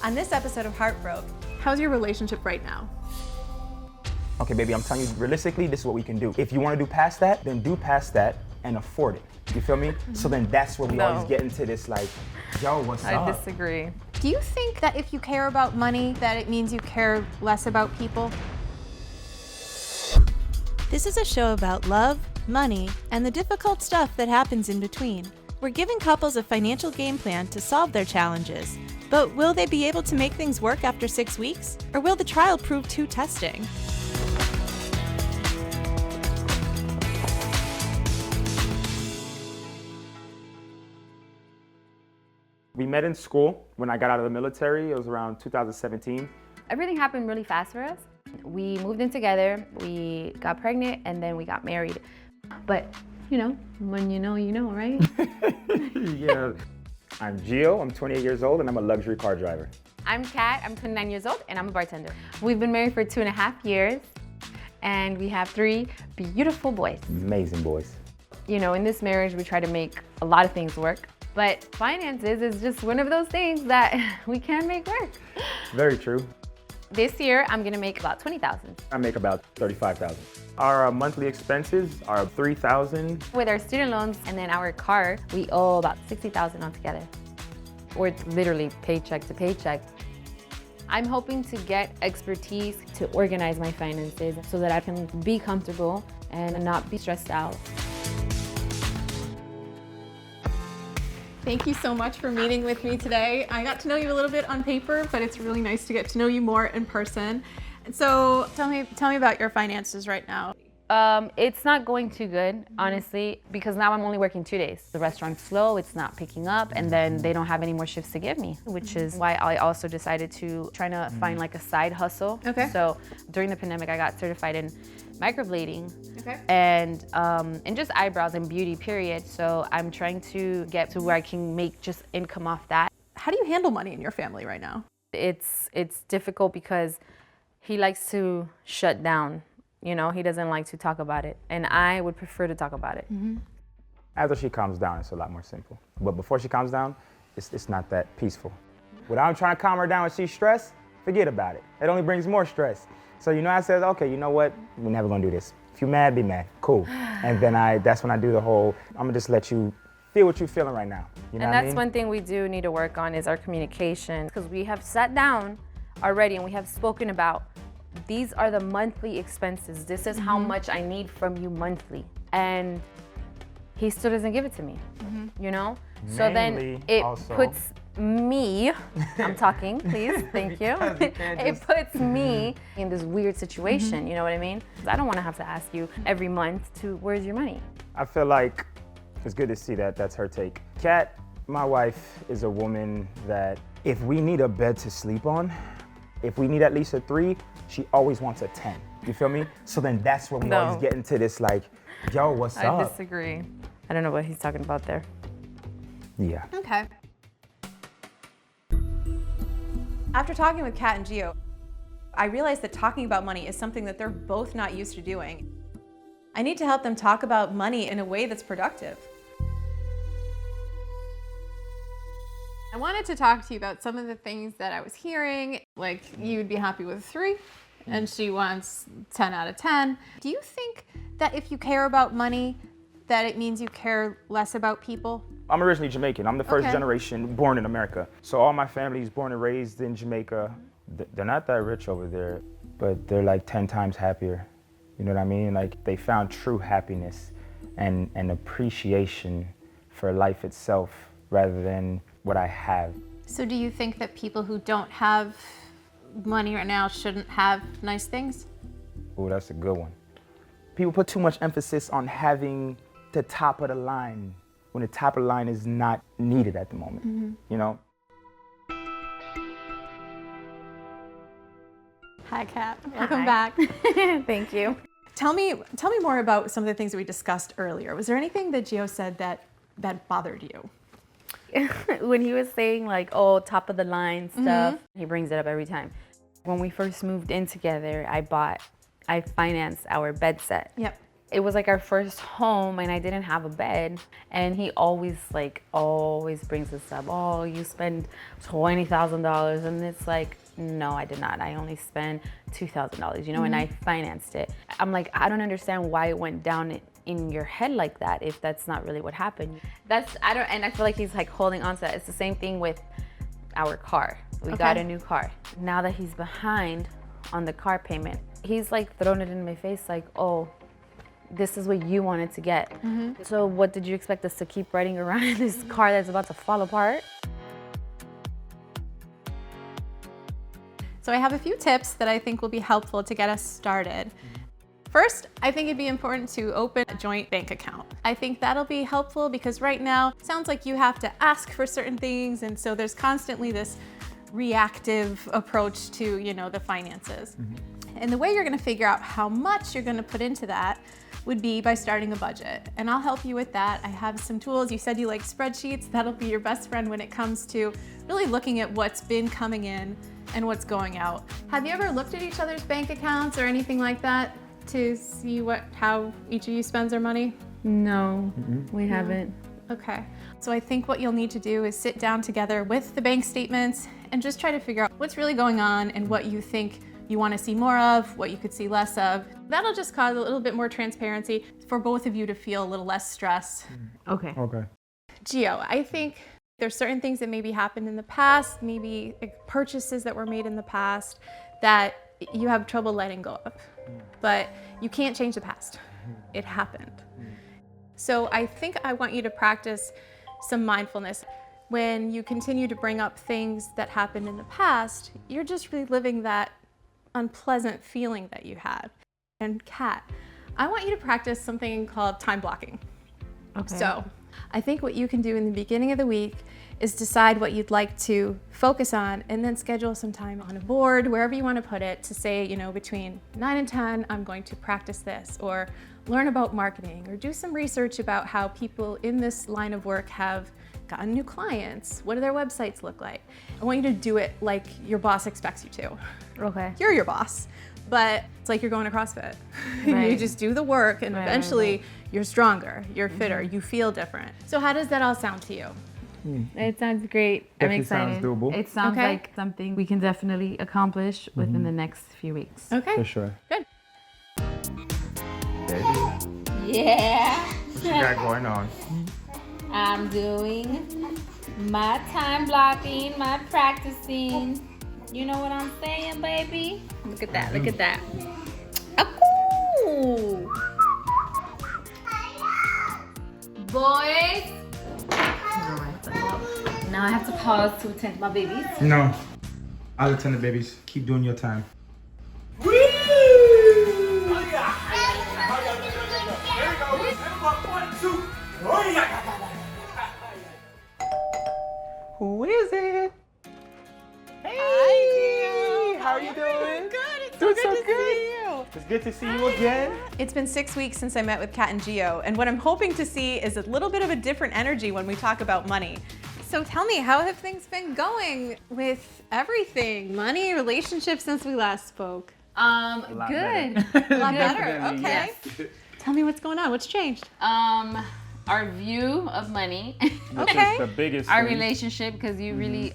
On this episode of Heartbroke, how's your relationship right now? Okay, baby, I'm telling you, realistically, this is what we can do. If you want to do past that, then do past that and afford it. You feel me? So then that's where we always get into this like, yo, what's up? I disagree. Do you think that if you care about money, that it means you care less about people? This is a show about love, money, and the difficult stuff that happens in between. We're giving couples a financial game plan to solve their challenges. But will they be able to make things work after 6 weeks? Or will the trial prove too testing? We met in school when I got out of the military. It was around 2017. Everything happened really fast for us. We moved in together, we got pregnant, and then we got married. But, you know, when you know, right? Yeah. I'm Gio, I'm 28 years old, and I'm a luxury car driver. I'm Kat, I'm 29 years old, and I'm a bartender. We've been married for 2.5 years, and we have 3 beautiful boys. Amazing boys. You know, in this marriage, we try to make a lot of things work. But finances is just one of those things that we can't make work. Very true. This year, I'm gonna make about $20,000. I make about $35,000. Our monthly expenses are $3,000. With our student loans and then our car, we owe about $60,000 altogether. Or it's literally paycheck to paycheck. I'm hoping to get expertise to organize my finances so that I can be comfortable and not be stressed out. Thank you so much for meeting with me today. I got to know you a little bit on paper, but it's really nice to get to know you more in person. And so tell me about your finances right now. It's not going too good, honestly, because now I'm only working 2 days. The restaurant's slow, it's not picking up, and then they don't have any more shifts to give me, which is why I also decided to try to find like a side hustle. Okay. So during the pandemic, I got certified in microblading. Okay. And just eyebrows and beauty, period. So I'm trying to get to where I can make just income off that. How do you handle money in your family right now? It's difficult because he likes to shut down. You know, he doesn't like to talk about it. And I would prefer to talk about it. Mm-hmm. After she calms down, it's a lot more simple. But before she calms down, it's not that peaceful. When I'm trying to calm her down when she's stressed, forget about it. It only brings more stress. So, I said, okay, you know what? We're never gonna do this. If you're mad, be mad, cool. And then that's when I do the whole, I'm gonna just let you feel what you're feeling right now. You know and what I that's mean? one thing we do need to work on is our communication. Because we have sat down already and we have spoken about, these are the monthly expenses. This is how much I need from you monthly. And he still doesn't give it to me, you know? So then it puts me, I'm talking, please, thank you. It puts me in this weird situation, you know what I mean? I don't wanna have to ask you every month where's your money? I feel like it's good to see that that's her take. Kat, my wife, is a woman that if we need a bed to sleep on, if we need at least a 3, she always wants a 10. You feel me? So then that's where we always get into this like, yo, what's up? I disagree. I don't know what he's talking about there. Yeah. Okay. After talking with Kat and Gio, I realized that talking about money is something that they're both not used to doing. I need to help them talk about money in a way that's productive. I wanted to talk to you about some of the things that I was hearing, like you'd be happy with 3, and she wants 10 out of 10. Do you think that if you care about money, that it means you care less about people? I'm originally Jamaican. I'm the first generation born in America. So all my family is born and raised in Jamaica. They're not that rich over there, but they're like 10 times happier. You know what I mean? Like they found true happiness and appreciation for life itself rather than what I have. So do you think that people who don't have money right now shouldn't have nice things? Oh, that's a good one. People put too much emphasis on having the top of the line when the top of the line is not needed at the moment, you know? Hi, Kat. Welcome back. Thank you. Tell me more about some of the things that we discussed earlier. Was there anything that Gio said that bothered you? When he was saying like, oh, top of the line stuff, he brings it up every time. When we first moved in together, I financed our bed set. Yep. It was like our first home and I didn't have a bed. And he always brings this up. Oh, you spend $20,000. And it's like, no, I did not. I only spent $2,000, you know, and I financed it. I'm like, I don't understand why it went down in your head like that if that's not really what happened. And I feel like he's like holding on to that. It's the same thing with our car. We got a new car. Now that he's behind on the car payment, he's like throwing it in my face like, oh, this is what you wanted to get. So what did you expect us to keep riding around in this car that's about to fall apart? So I have a few tips that I think will be helpful to get us started. First, I think it'd be important to open a joint bank account. I think that'll be helpful because right now it sounds like you have to ask for certain things, and so there's constantly this reactive approach to, you know, the finances. And the way you're gonna figure out how much you're gonna put into that would be by starting a budget. And I'll help you with that. I have some tools. You said you like spreadsheets. That'll be your best friend when it comes to really looking at what's been coming in and what's going out. Have you ever looked at each other's bank accounts or anything like that to see how each of you spends their money? No, we haven't. Okay. So I think what you'll need to do is sit down together with the bank statements and just try to figure out what's really going on and what you think you want to see more of, what you could see less of. That'll just cause a little bit more transparency for both of you to feel a little less stress. Okay. Gio, I think there's certain things that maybe happened in the past, maybe purchases that were made in the past that you have trouble letting go of. But you can't change the past. It happened. So I think I want you to practice some mindfulness. When you continue to bring up things that happened in the past, you're just reliving that unpleasant feeling that you had. And Kat, I want you to practice something called time blocking. Okay. So I think what you can do in the beginning of the week is decide what you'd like to focus on and then schedule some time on a board, wherever you want to put it, to say, you know, between 9 and 10, I'm going to practice this, or learn about marketing, or do some research about how people in this line of work have gotten new clients. What do their websites look like? I want you to do it like your boss expects you to. Okay. You're your boss, but it's like you're going to CrossFit. Right. You just do the work and eventually you're stronger, you're fitter, you feel different. So how does that all sound to you? It sounds great. I'm Definitely excited. sounds doable. It sounds like something we can definitely accomplish within the next few weeks. Okay. For sure. Good. Yeah, What you got going on? I'm doing my time blocking, my practicing. You know what I'm saying, baby? Look at that, look at that. Ooh. Boys. Now I have to pause to attend to my babies. No. I'll attend the babies. Keep doing your time. Who is it? Hey! How are you doing? Good. It's Doing so so good to good. see you. It's good to see you again. It's been 6 weeks since I met with Kat and Gio, and what I'm hoping to see is a little bit of a different energy when we talk about money. So tell me, how have things been going with everything? Money, relationships since we last spoke? Good. A lot better. Definitely, Okay. yes. Tell me what's going on. What's changed? Our view of money, Okay. The biggest our thing. relationship, because you really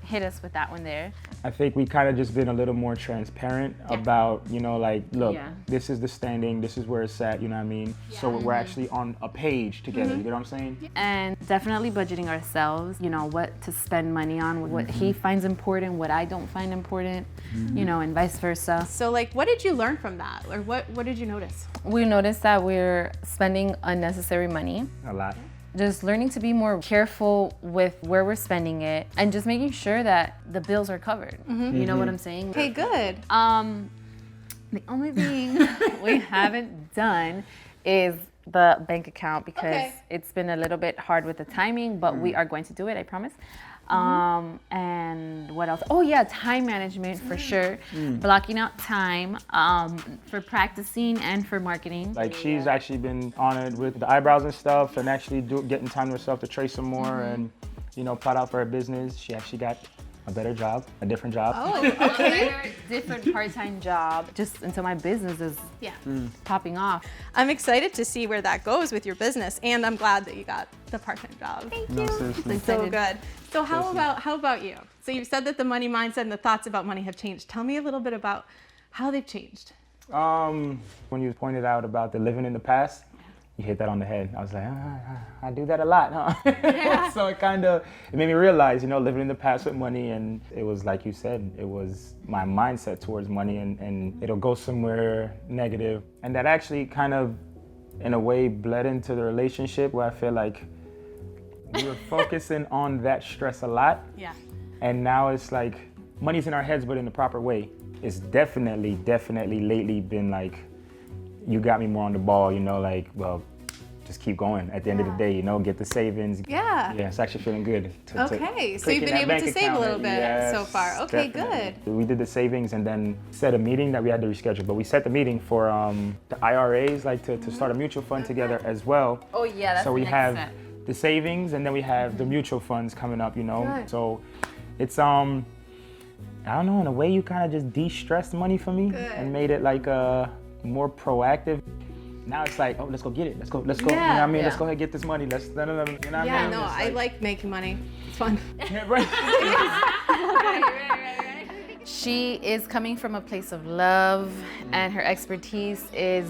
hit us with that one there. I think we kind of just been a little more transparent about, you know, like, look, Yeah. this is the standing, this is where it's at, you know what I mean? So we're actually on a page together, you get what I'm saying? And definitely budgeting ourselves, you know, what to spend money on, what he finds important, what I don't find important, you know, and vice versa. So like, what did you learn from that? Or what did you notice? We noticed that we're spending unnecessary money. A lot. Just learning to be more careful with where we're spending it and just making sure that the bills are covered. You know what I'm saying? Okay, good. The only thing we haven't done is the bank account because Okay. it's been a little bit hard with the timing, but we are going to do it, I promise. And what else? Oh yeah, time management for sure. Blocking out time for practicing and for marketing. Like she's actually been honored with the eyebrows and stuff and actually getting time to herself to trace some more and, you know, plot out for her business. She actually got a better job, a different job. Oh, okay. Different part-time job, just until my business is Yeah. popping off. I'm excited to see where that goes with your business, and I'm glad that you got the part-time job. Thank No, seriously. So good. So how about you? So you've said that the money mindset and the thoughts about money have changed. Tell me a little bit about how they've changed. When you pointed out about the living in the past, you hit that on the head. I was like, I do that a lot, huh? Yeah. So it made me realize, living in the past with money, and it was like you said, it was my mindset towards money, and it'll go somewhere negative. And that actually kind of, in a way, bled into the relationship where I feel like we were focusing on that stress a lot. Yeah. And now it's like, money's in our heads, but in the proper way. It's definitely lately been like, you got me more on the ball, like, well, just keep going at the end of the day, get the savings. Yeah. Yeah, it's actually feeling good. Okay, so click you've in been that able bank to save a account. little bit Yes, so far. Okay, definitely. good. We did the savings and then set a meeting that we had to reschedule, but we set the meeting for the IRAs, like to start a mutual fund together as well. Oh yeah, that's So we the next have step. the savings and then we have the mutual funds coming up, Good. So it's, I don't know, in a way you kind of just de-stressed money for me and made it like more proactive. Now it's like, oh, let's go get it. Let's go. You know what I mean? Yeah. Let's go ahead and get this money. You know what I mean? Yeah, no, It's I like making money. It's fun. Yeah, right. She is coming from a place of love, and her expertise is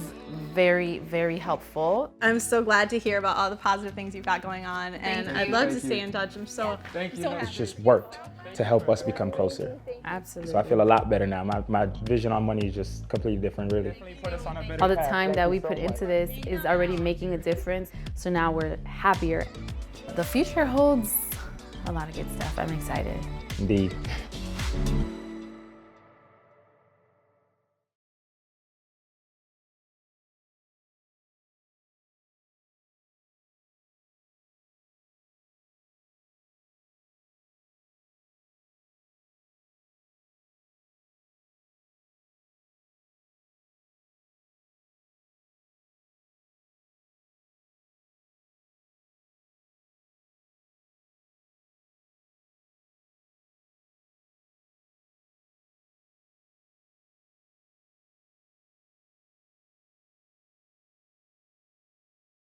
very, very helpful. I'm so glad to hear about all the positive things you've got going on, and I'd love to Thank stay you. in touch. I'm so Thank you. so It's happy. just worked to help us become closer. Absolutely. So I feel a lot better now. My vision on money is just completely different, really. All the time that we put into this is already making a difference. So now we're happier. The future holds a lot of good stuff. I'm excited. Indeed.